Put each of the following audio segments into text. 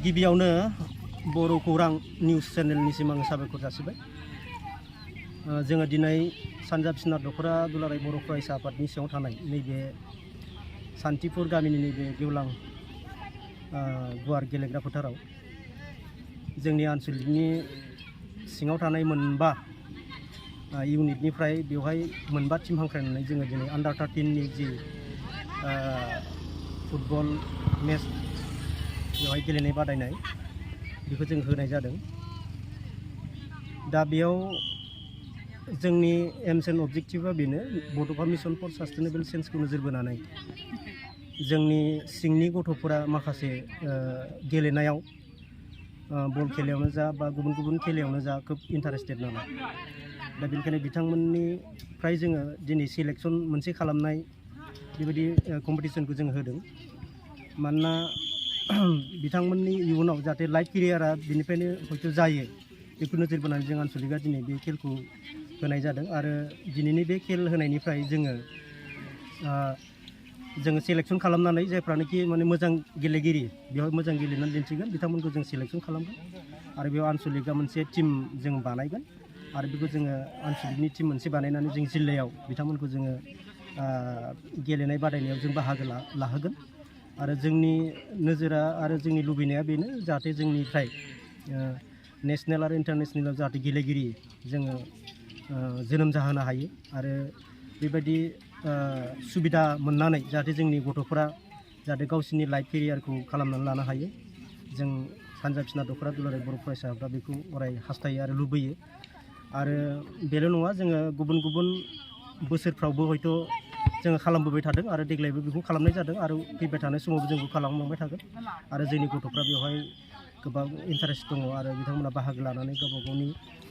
गिबियावनो बर' खौरां निउस चेनेलनिसिम आं साबायखर जासिबाय। जोङो दिनै सानजा बिस्वनाथ दख'रा दुलाराय बर' फरायसा आफादनि सिङाव थानाय नैबे सान्तिपुर गामिनि नैबे गेवलां गुवार गेलेग्रा फोथाराव जोंनि आनसलिकनि सिङाव थानाय मोनबा इउनिटनिफ्राय बेवहाय मोनबा टीम हांख्रायनानै जोङो दिनै आन्डार 13 नि जि फुटबल मेच बेवहाय गेलेनाय बादायनाय बेखौ जों होनाय जादों। दा बेयाव जोंनि एम्स एन्ड अबजेक्टिभआ बेनो बड'फा मिशन फर सास्टेनेबल चेन्जखौ नोजोर बोनानै जोंनि सिंनि गथ'फोरा माखासे गेलेनायाव बल खेलायावनो जा बा गुबुन गुबुन खेलायावनो जा खोब इन्टारेस्टेड नालाय, दा बेनिखायनो बिथांमोननिफ्राय जोङो दिनै सिलेक्सन मोनसे खालामनाय बेबायदि कम्पिटिसनखौ जों होदों। मानोना बिथांमोननि इयुनाव जाहाथे लाइफ केरियारा बिनिफ्रायनो हयथ' जायो बेखौ नोजोर बोनानै जों आनसलिकआ दिनै बे खेलखौ होनाय जादों। आरो दिनैनि बे खेल होनायनिफ्राय जोङो सेलेक्सन खालामनानै जायफ्रानोखि माने मोजां गेलेगिरि बेवहाय मोजां गेलेनानै दिन्थिगोन बिथांमोनखौ जों सेलेक्सन खालामगोन आरो बेयाव आनसलिकआ मोनसे टीम जों बानायगोन आरो बेखौ जोङो आनसलिकनि टीम मोनसे बानायनानै जों जिल्लायाव बिथांमोनखौ जोङो गेलेनाय बादायनायाव जों बाहागो लाहोगोन। आरो जोंनि नोजोरा आरो जोंनि लुबैनाया बेनो जाहाथे जोंनिफ्राय नेसनेल आरो इन्टारनेसनेलाव जाहाथे गेलेगिरि जोङो जोनोम जाहोनो हायो आरो बेबायदि सुबिदा मोननानै जाहाथे जोंनि गथ'फोरा जाहाथे गावसोरनि लाइफ केरियारखौ खालामनानै लानो हायो। जों सानजा बिस्वनाथ दख'रा दुलाराय बर' फरायसाफ्रा बेखौ अराय हास्थायो आरो लुबैयो। आरो बेल' नङा, जोङो गुबुन गुबुन बोसोरफ्रावबो हयथ' जोङो खालामबोबाय थादों आरो देग्लायबो बेखौ खालामनाय जादों आरो फैबाय थानाय समावबो जों बेखौ खालामलांबाय थागोन। आरो जोंनि गथ'फ्रा बेवहाय गोबां इन्टारेस्ट दङ आरो बिथांमोना बाहागो लानानै गावबा गावनि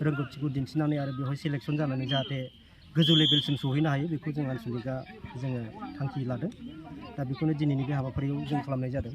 रोंगौथिखौ दिन्थिनानै आरो बेवहाय सेलेक्सन जानानै जाहाथे गोजौ लेभेलसिम सहैनो हायो बेखौ जों आनसलिकआ जोङो थांखि लादों। दा बेखौनो दिनैनि बे हाबाफारियाव जों खालामनाय जादों।